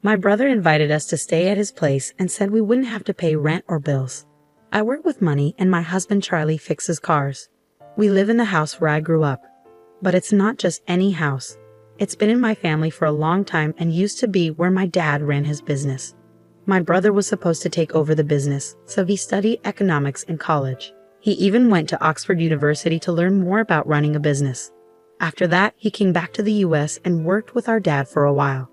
My brother invited us to stay at his place and said we wouldn't have to pay rent or bills. I work with money and my husband Charlie fixes cars. We live in the house where I grew up. But it's not just any house. It's been in my family for a long time and used to be where my dad ran his business. My brother was supposed to take over the business, so he studied economics in college. He even went to Oxford University to learn more about running a business. After that, he came back to the US and worked with our dad for a while.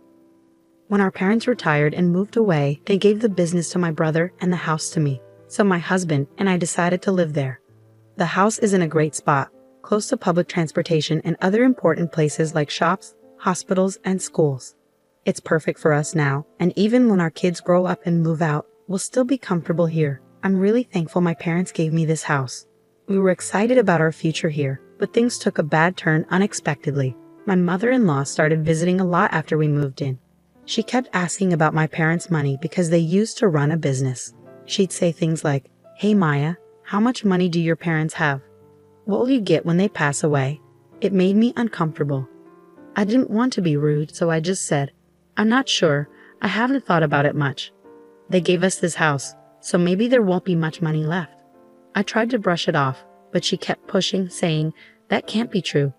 When our parents retired and moved away, they gave the business to my brother and the house to me, so my husband and I decided to live there. The house is in a great spot, close to public transportation and other important places like shops, hospitals, and schools. It's perfect for us now, and even when our kids grow up and move out, we'll still be comfortable here. I'm really thankful my parents gave me this house. We were excited about our future here, but things took a bad turn unexpectedly. My mother-in-law started visiting a lot after we moved in. She kept asking about my parents' money because they used to run a business. She'd say things like, "Hey Maya, how much money do your parents have? What will you get when they pass away?" It made me uncomfortable. I didn't want to be rude, so I just said, "I'm not sure. I haven't thought about it much. They gave us this house, so maybe there won't be much money left." I tried to brush it off, but she kept pushing, saying, "That can't be true.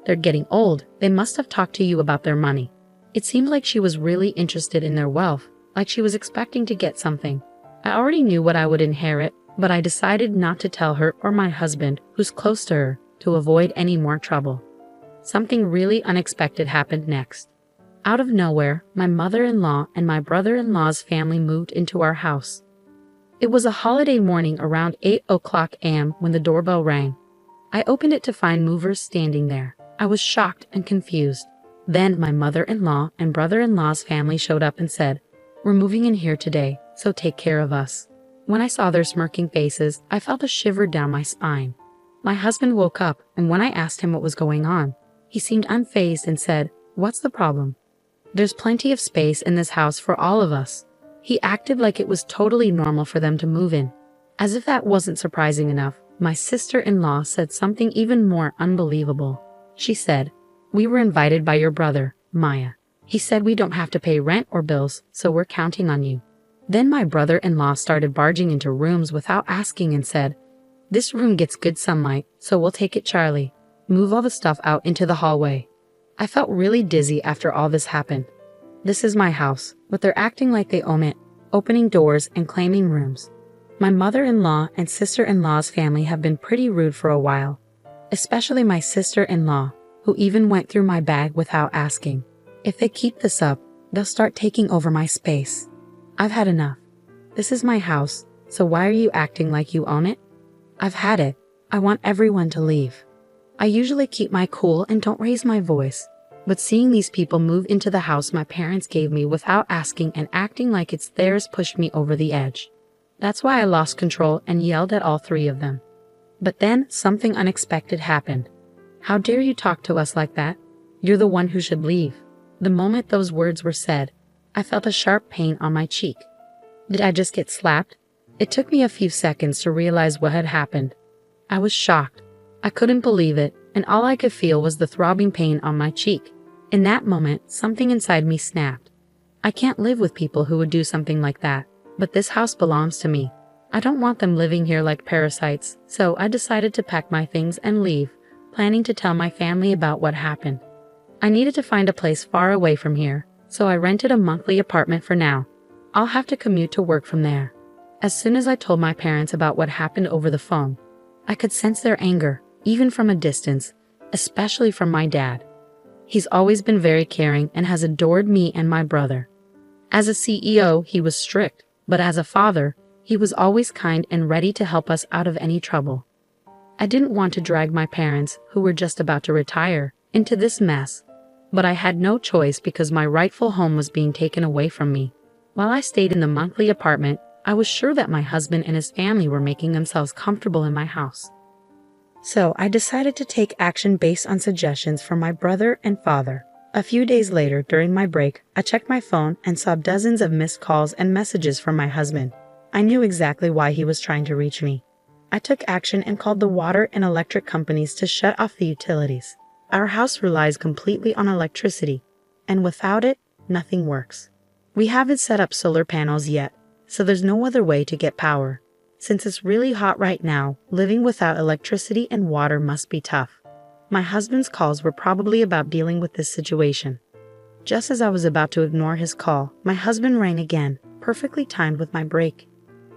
They're getting old. They must have talked to you about their money." It seemed like she was really interested in their wealth, like she was expecting to get something. I already knew what I would inherit, but I decided not to tell her or my husband, who's close to her, to avoid any more trouble. Something really unexpected happened next. Out of nowhere, my mother-in-law and my brother-in-law's family moved into our house. It was a holiday morning around 8:00 a.m. when the doorbell rang. I opened it to find movers standing there. I was shocked and confused. Then my mother-in-law and brother-in-law's family showed up and said, "We're moving in here today, so take care of us." When I saw their smirking faces, I felt a shiver down my spine. My husband woke up, and when I asked him what was going on, he seemed unfazed and said, "What's the problem? There's plenty of space in this house for all of us." He acted like it was totally normal for them to move in. As if that wasn't surprising enough, my sister-in-law said something even more unbelievable. She said, "We were invited by your brother, Maya. He said we don't have to pay rent or bills, so we're counting on you." Then my brother-in-law started barging into rooms without asking and said, "This room gets good sunlight, so we'll take it, Charlie. Move all the stuff out into the hallway." I felt really dizzy after all this happened. This is my house, but they're acting like they own it, opening doors and claiming rooms. My mother-in-law and sister-in-law's family have been pretty rude for a while, especially my sister-in-law, who even went through my bag without asking. If they keep this up, they'll start taking over my space. I've had enough. This is my house, so why are you acting like you own it? I've had it. I want everyone to leave. I usually keep my cool and don't raise my voice, but seeing these people move into the house my parents gave me without asking and acting like it's theirs pushed me over the edge. That's why I lost control and yelled at all three of them. But then something unexpected happened. "How dare you talk to us like that? You're the one who should leave." The moment those words were said, I felt a sharp pain on my cheek. Did I just get slapped? It took me a few seconds to realize what had happened. I was shocked. I couldn't believe it, and all I could feel was the throbbing pain on my cheek. In that moment, something inside me snapped. I can't live with people who would do something like that, but this house belongs to me. I don't want them living here like parasites, so I decided to pack my things and leave, planning to tell my family about what happened. I needed to find a place far away from here, so I rented a monthly apartment for now. I'll have to commute to work from there. As soon as I told my parents about what happened over the phone, I could sense their anger, even from a distance, especially from my dad. He's always been very caring and has adored me and my brother. As a CEO, he was strict, but as a father, he was always kind and ready to help us out of any trouble. I didn't want to drag my parents, who were just about to retire, into this mess, but I had no choice because my rightful home was being taken away from me. While I stayed in the monthly apartment, I was sure that my husband and his family were making themselves comfortable in my house. So I decided to take action based on suggestions from my brother and father. A few days later, during my break, I checked my phone and saw dozens of missed calls and messages from my husband. I knew exactly why he was trying to reach me. I took action and called the water and electric companies to shut off the utilities. Our house relies completely on electricity, and without it, nothing works. We haven't set up solar panels yet, so there's no other way to get power. Since it's really hot right now, living without electricity and water must be tough. My husband's calls were probably about dealing with this situation. Just as I was about to ignore his call, my husband rang again, perfectly timed with my break.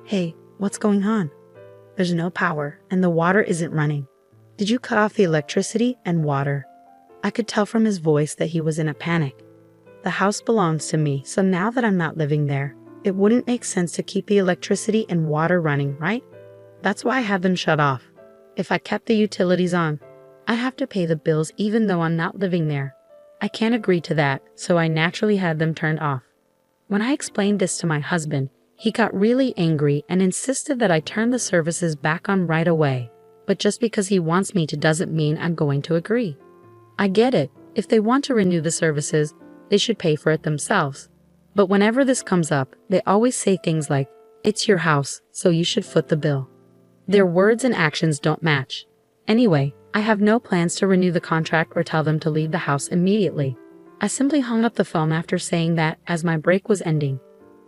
Hey, what's going on? There's no power, and the water isn't running. Did you cut off the electricity and water? I could tell from his voice that he was in a panic. The house belongs to me, so now that I'm not living there, it wouldn't make sense to keep the electricity and water running, right? That's why I had them shut off. If I kept the utilities on, I'd have to pay the bills even though I'm not living there. I can't agree to that, so I naturally had them turned off. When I explained this to my husband, he got really angry and insisted that I turn the services back on right away. But just because he wants me to doesn't mean I'm going to agree. I get it. If they want to renew the services, they should pay for it themselves. But whenever this comes up, they always say things like, "It's your house, so you should foot the bill." Their words and actions don't match. Anyway, I have no plans to renew the contract or tell them to leave the house immediately. I simply hung up the phone after saying that as my break was ending.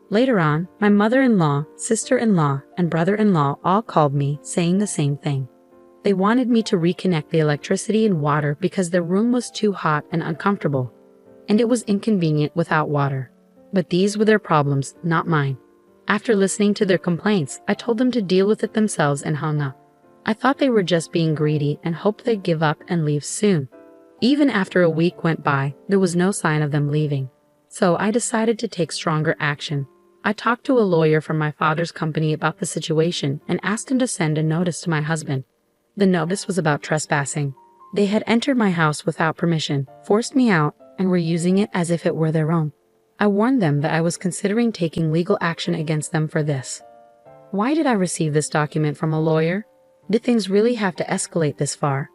Later on, my mother-in-law, sister-in-law, and brother-in-law all called me saying the same thing. They wanted me to reconnect the electricity and water because their room was too hot and uncomfortable, and it was inconvenient without water. But these were their problems, not mine. After listening to their complaints, I told them to deal with it themselves and hung up. I thought they were just being greedy and hoped they'd give up and leave soon. Even after a week went by, there was no sign of them leaving. So I decided to take stronger action. I talked to a lawyer from my father's company about the situation and asked him to send a notice to my husband. The notice was about trespassing. They had entered my house without permission, forced me out, and were using it as if it were their own. I warned them that I was considering taking legal action against them for this. Why did I receive this document from a lawyer? Did things really have to escalate this far?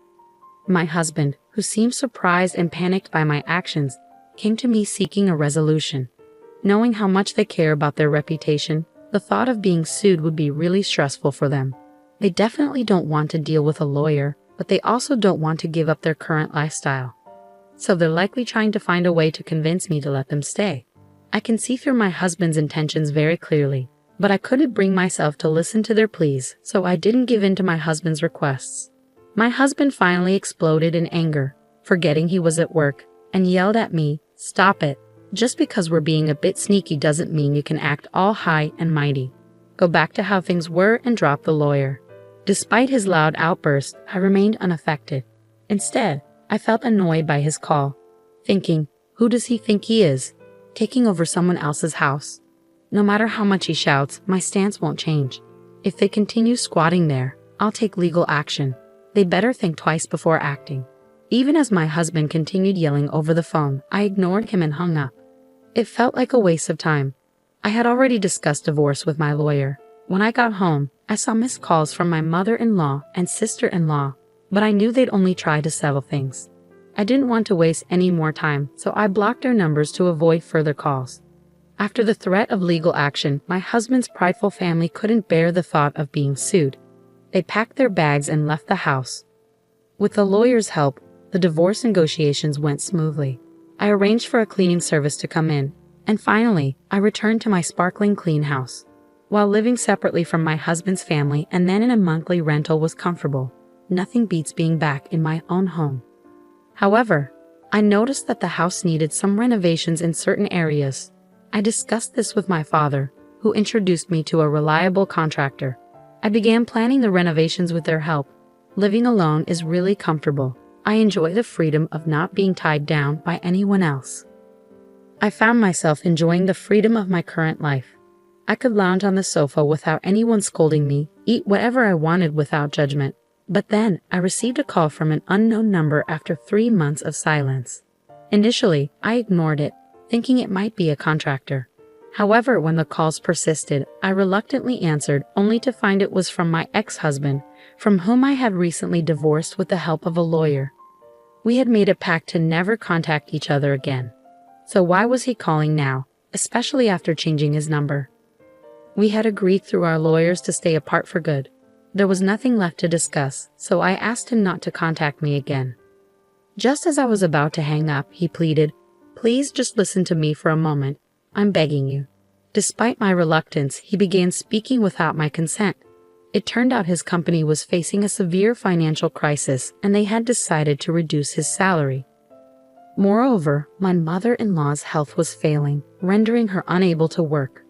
My husband, who seemed surprised and panicked by my actions, came to me seeking a resolution. Knowing how much they care about their reputation, the thought of being sued would be really stressful for them. They definitely don't want to deal with a lawyer, but they also don't want to give up their current lifestyle. So they're likely trying to find a way to convince me to let them stay. I can see through my husband's intentions very clearly, but I couldn't bring myself to listen to their pleas, so I didn't give in to my husband's requests. My husband finally exploded in anger, forgetting he was at work, and yelled at me, "Stop it. Just because we're being a bit sneaky doesn't mean you can act all high and mighty. Go back to how things were and drop the lawyer." Despite his loud outburst, I remained unaffected. Instead, I felt annoyed by his call, thinking, who does he think he is, taking over someone else's house? No matter how much he shouts, my stance won't change. If they continue squatting there, I'll take legal action. They better think twice before acting. Even as my husband continued yelling over the phone, I ignored him and hung up. It felt like a waste of time. I had already discussed divorce with my lawyer. When I got home, I saw missed calls from my mother-in-law and sister-in-law, but I knew they'd only try to settle things. I didn't want to waste any more time, so I blocked their numbers to avoid further calls. After the threat of legal action, my husband's prideful family couldn't bear the thought of being sued. They packed their bags and left the house. With the lawyer's help, the divorce negotiations went smoothly. I arranged for a cleaning service to come in, and finally, I returned to my sparkling clean house. While living separately from my husband's family and then in a monthly rental was comfortable, nothing beats being back in my own home. However, I noticed that the house needed some renovations in certain areas. I discussed this with my father, who introduced me to a reliable contractor. I began planning the renovations with their help. Living alone is really comfortable. I enjoy the freedom of not being tied down by anyone else. I found myself enjoying the freedom of my current life. I could lounge on the sofa without anyone scolding me, eat whatever I wanted without judgment. But then, I received a call from an unknown number after 3 months of silence. Initially, I ignored it, thinking it might be a contractor. However, when the calls persisted, I reluctantly answered, only to find it was from my ex-husband, from whom I had recently divorced with the help of a lawyer. We had made a pact to never contact each other again. So why was he calling now, especially after changing his number? We had agreed through our lawyers to stay apart for good. There was nothing left to discuss, so I asked him not to contact me again. Just as I was about to hang up, he pleaded, "Please just listen to me for a moment. I'm begging you." Despite my reluctance, he began speaking without my consent. It turned out his company was facing a severe financial crisis and they had decided to reduce his salary. Moreover, my mother-in-law's health was failing, rendering her unable to work.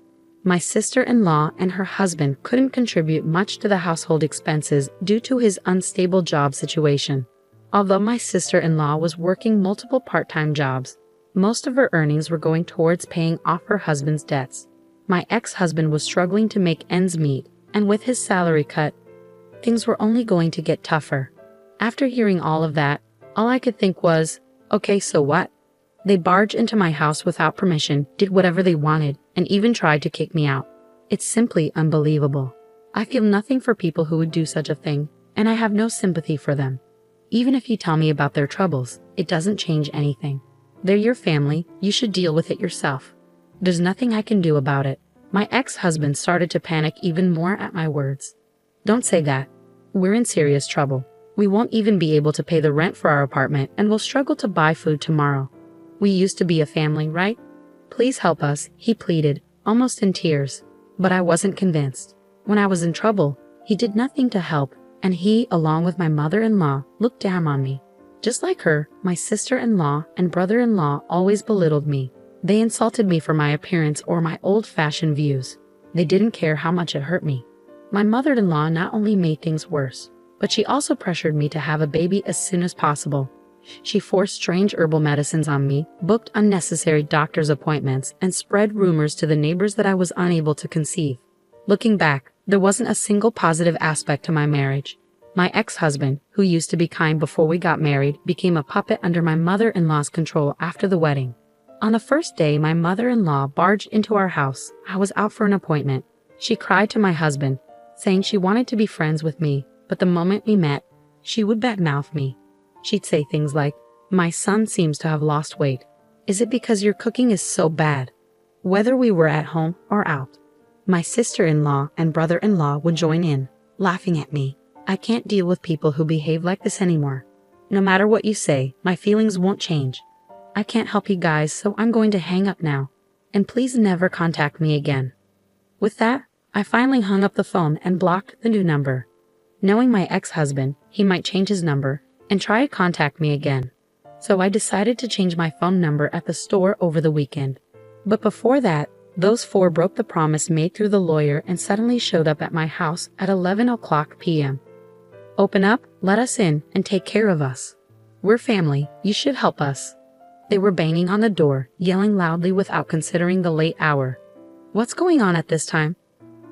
My sister-in-law and her husband couldn't contribute much to the household expenses due to his unstable job situation. Although my sister-in-law was working multiple part-time jobs, most of her earnings were going towards paying off her husband's debts. My ex-husband was struggling to make ends meet, and with his salary cut, things were only going to get tougher. After hearing all of that, all I could think was, okay, so what? They barged into my house without permission, did whatever they wanted, and even tried to kick me out. It's simply unbelievable. I feel nothing for people who would do such a thing, and I have no sympathy for them. Even if you tell me about their troubles, it doesn't change anything. They're your family, you should deal with it yourself. There's nothing I can do about it. My ex-husband started to panic even more at my words. Don't say that. We're in serious trouble. We won't even be able to pay the rent for our apartment and will struggle to buy food tomorrow. We used to be a family, right? Please help us, he pleaded, almost in tears. But I wasn't convinced. When I was in trouble, he did nothing to help, and he, along with my mother-in-law, looked down on me. Just like her, my sister-in-law and brother-in-law always belittled me. They insulted me for my appearance or my old-fashioned views. They didn't care how much it hurt me. My mother-in-law not only made things worse, but she also pressured me to have a baby as soon as possible. She forced strange herbal medicines on me, booked unnecessary doctor's appointments, and spread rumors to the neighbors that I was unable to conceive. Looking back, there wasn't a single positive aspect to my marriage. My ex-husband, who used to be kind before we got married, became a puppet under my mother-in-law's control after the wedding. On the first day my mother-in-law barged into our house, I was out for an appointment. She cried to my husband, saying she wanted to be friends with me, but the moment we met, she would badmouth me. She'd say things like, "My son seems to have lost weight. Is it because your cooking is so bad?" Whether we were at home or out, my sister-in-law and brother-in-law would join in, laughing at me. I can't deal with people who behave like this anymore. No matter what you say, my feelings won't change. I can't help you guys, so I'm going to hang up now. And please never contact me again. With that, I finally hung up the phone and blocked the new number. Knowing my ex-husband, he might change his number and try to contact me again. So I decided to change my phone number at the store over the weekend. But before that, those four broke the promise made through the lawyer and suddenly showed up at my house at 11 o'clock p.m. "Open up, let us in, and take care of us. We're family, you should help us." They were banging on the door, yelling loudly without considering the late hour. "What's going on at this time?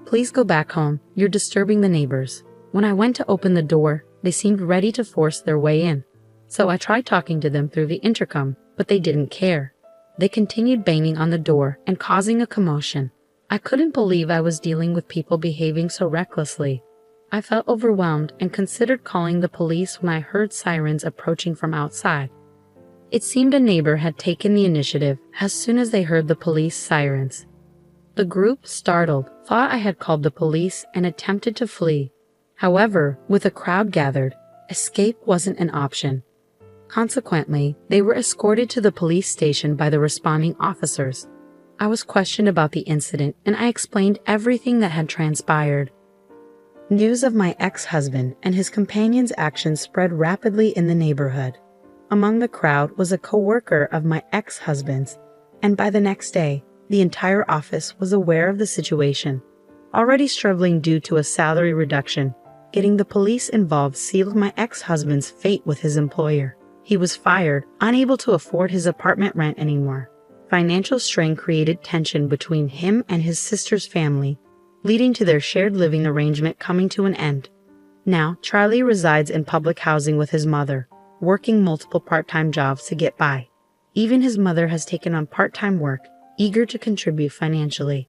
Please go back home, you're disturbing the neighbors." When I went to open the door, they seemed ready to force their way in. So I tried talking to them through the intercom, but they didn't care. They continued banging on the door and causing a commotion. I couldn't believe I was dealing with people behaving so recklessly. I felt overwhelmed and considered calling the police when I heard sirens approaching from outside. It seemed a neighbor had taken the initiative as soon as they heard the police sirens. The group, startled, thought I had called the police and attempted to flee. However, with a crowd gathered, escape wasn't an option. Consequently, they were escorted to the police station by the responding officers. I was questioned about the incident and I explained everything that had transpired. News of my ex-husband and his companion's actions spread rapidly in the neighborhood. Among the crowd was a co-worker of my ex-husband's, and by the next day, the entire office was aware of the situation. Already struggling due to a salary reduction, getting the police involved sealed my ex-husband's fate with his employer. He was fired, unable to afford his apartment rent anymore. Financial strain created tension between him and his sister's family, leading to their shared living arrangement coming to an end. Now, Charlie resides in public housing with his mother, working multiple part-time jobs to get by. Even his mother has taken on part-time work, eager to contribute financially.